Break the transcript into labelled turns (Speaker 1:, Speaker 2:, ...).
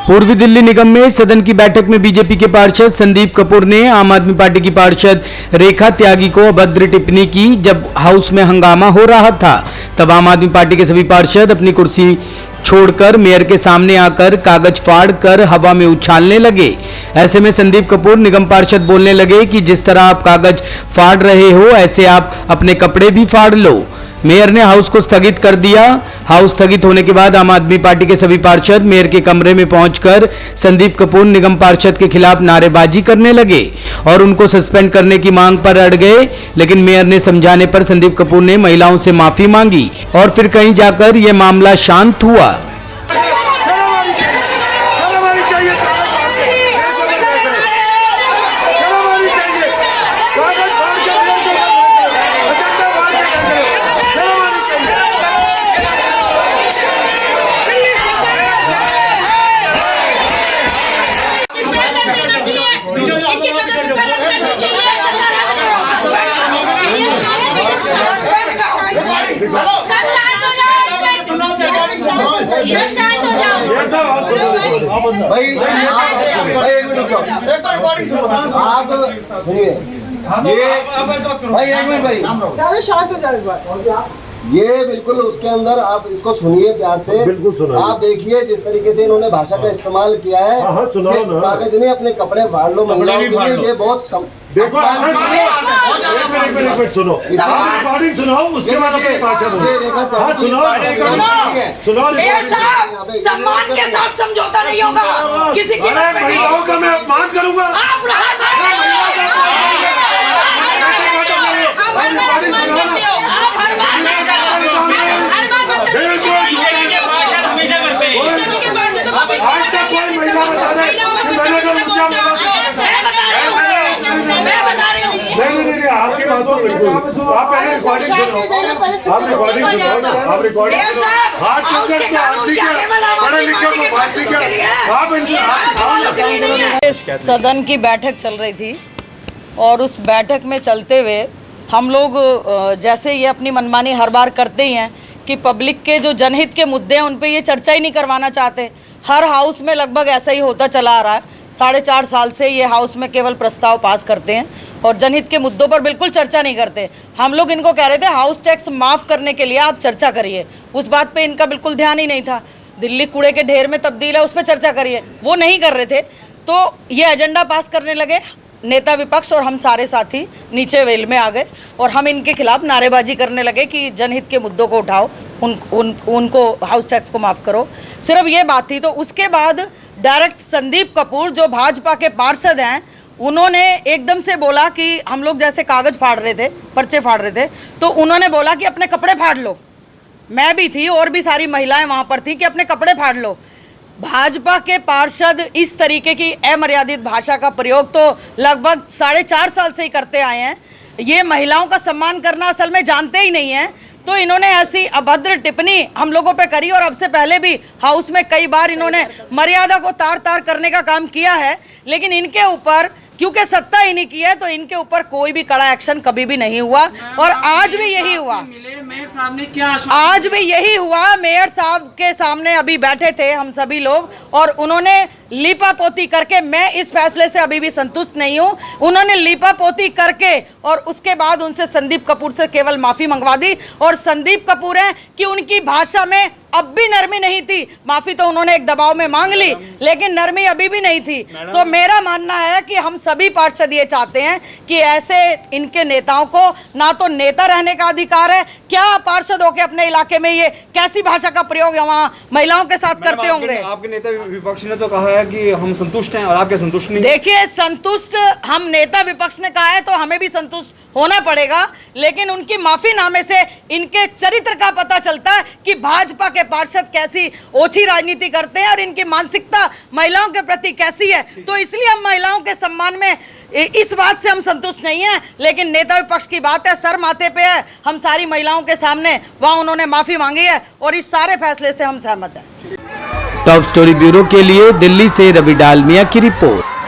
Speaker 1: पूर्वी दिल्ली निगम में सदन की बैठक में बीजेपी के पार्षद संदीप कपूर ने आम आदमी पार्टी की पार्षद रेखा त्यागी को अभद्र टिप्पणी की। जब हाउस में हंगामा हो रहा था तब आम आदमी पार्टी के सभी पार्षद अपनी कुर्सी छोड़कर मेयर के सामने आकर कागज फाड़ कर हवा में उछालने लगे। ऐसे में संदीप कपूर निगम पार्षद बोलने लगे कि जिस तरह आप कागज फाड़ रहे हो ऐसे आप अपने कपड़े भी फाड़ लो। मेयर ने हाउस को स्थगित कर दिया। हाउस स्थगित होने के बाद आम आदमी पार्टी के सभी पार्षद मेयर के कमरे में पहुंचकर संदीप कपूर निगम पार्षद के खिलाफ नारेबाजी करने लगे और उनको सस्पेंड करने की मांग पर अड़ गए। लेकिन मेयर ने समझाने पर संदीप कपूर ने महिलाओं से माफी मांगी और फिर कहीं जाकर यह मामला शांत हुआ।
Speaker 2: भाई एक मिनट आप सुनिए, ये भाई एक मिनट भाई
Speaker 3: सारे शांत हो जाए।
Speaker 2: ये बिल्कुल उसके अंदर आप इसको सुनिए प्यार से। आप देखिए जिस तरीके से इन्होंने भाषा का इस्तेमाल किया है, कागज नहीं अपने कपड़े फाड़ लो महिलाओं के लिए, ये बहुत
Speaker 4: देखो एक मिनट सुनो, रिकॉर्डिंग सुनाओ, उसके बाद अपनी भाषा बोलो। सुनो
Speaker 3: सम्मान के साथ समझौता नहीं होगा किसी की।
Speaker 4: महिलाओं का मैं अपमान करूंगा? आज तक कोई महिला बता दे मैंने तो ऊंचा नहीं, आपकी बात को बिल्कुल आप पहले रिकॉर्डिंग सुनो, आप रिकॉर्डिंग सुनो, आप रिकॉर्डिंग सुनो। हाथ चुके तो आरती क्या पढ़े लिखे को भारती क्या।
Speaker 3: सदन की बैठक चल रही थी और उस बैठक में चलते हुए हम लोग जैसे ये अपनी मनमानी हर बार करते ही हैं कि पब्लिक के जो जनहित के मुद्दे हैं उन पे ये चर्चा ही नहीं करवाना चाहते। हर हाउस में लगभग ऐसा ही होता चला आ रहा है। 4.5 साल से ये हाउस में केवल प्रस्ताव पास करते हैं और जनहित के मुद्दों पर बिल्कुल चर्चा नहीं करते। हम लोग इनको कह रहे थे हाउस टैक्स माफ़ करने के लिए आप चर्चा करिए, उस बात पे इनका बिल्कुल ध्यान ही नहीं था। दिल्ली कूड़े के ढेर में तब्दील है उस पर चर्चा करिए, वो नहीं कर रहे थे। तो ये एजेंडा पास करने लगे नेता विपक्ष और हम सारे साथी नीचे वेल में आ गए और हम इनके खिलाफ नारेबाजी करने लगे कि जनहित के मुद्दों को उठाओ, उनको हाउस टैक्स को माफ़ करो। सिर्फ ये बात थी। तो उसके बाद डायरेक्ट संदीप कपूर जो भाजपा के पार्षद हैं उन्होंने एकदम से बोला कि हम लोग जैसे कागज़ फाड़ रहे थे, पर्चे फाड़ रहे थे, तो उन्होंने बोला कि अपने कपड़े फाड़ लो। मैं भी थी और भी सारी महिलाएं वहाँ पर थी कि अपने कपड़े फाड़ लो। भाजपा के पार्षद इस तरीके की अमर्यादित भाषा का प्रयोग तो लगभग 4.5 साल से ही करते आए हैं। ये महिलाओं का सम्मान करना असल में जानते ही नहीं हैं। तो इन्होंने ऐसी अभद्र टिप्पणी हम लोगों पे करी और अब से पहले भी हाउस में कई बार इन्होंने मर्यादा को तार तार करने का काम किया है। लेकिन इनके ऊपर क्योंकि सत्ता ही नहीं की है तो इनके ऊपर कोई भी कड़ा एक्शन कभी भी नहीं हुआ और आज भी यही हुआ।
Speaker 5: मेयर साहब ने क्या
Speaker 3: आज भी यही हुआ। मेयर साहब के सामने अभी बैठे थे हम सभी लोग और उन्होंने लीपापोती करके, मैं इस फैसले से अभी भी संतुष्ट नहीं हूं, उन्होंने लीपापोती करके और उसके बाद उनसे संदीप कपूर से केवल माफी मंगवा दी। और संदीप कपूर हैं कि उनकी भाषा में अब भी नरमी नहीं थी। माफी तो उन्होंने एक दबाव में मांग ली लेकिन नरमी अभी भी नहीं थी। तो मेरा मानना है कि हम सभी पार्षद ये चाहते हैं कि ऐसे इनके नेताओं को ना तो नेता रहने का अधिकार है। क्या पार्षद होकर अपने इलाके में ये कैसी भाषा का प्रयोग वहाँ महिलाओं के साथ करते होंगे?
Speaker 6: आपके नेता विपक्ष ने तो कहा है कि हम संतुष्ट हैं और आपके संतुष्ट नहीं।
Speaker 3: देखिए, संतुष्ट हम नेता विपक्ष ने कहा है तो हमें भी संतुष्ट होना पड़ेगा, लेकिन उनकी माफीनामे से इनके चरित्र का पता चलता है कि भाजपा के पार्षद कैसी ओछी राजनीति करते हैं और इनकी मानसिकता महिलाओं के प्रति कैसी है। तो इसलिए हम महिलाओं के सम्मान में इस बात से हम संतुष्ट नहीं हैं। लेकिन नेता विपक्ष की बात है, सर माथे पे है, हम सारी महिलाओं के सामने वहाँ उन्होंने माफी मांगी है और इस सारे फैसले से हम सहमत हैं।
Speaker 1: टॉप स्टोरी ब्यूरो के लिए दिल्ली से रवि डालमिया की रिपोर्ट।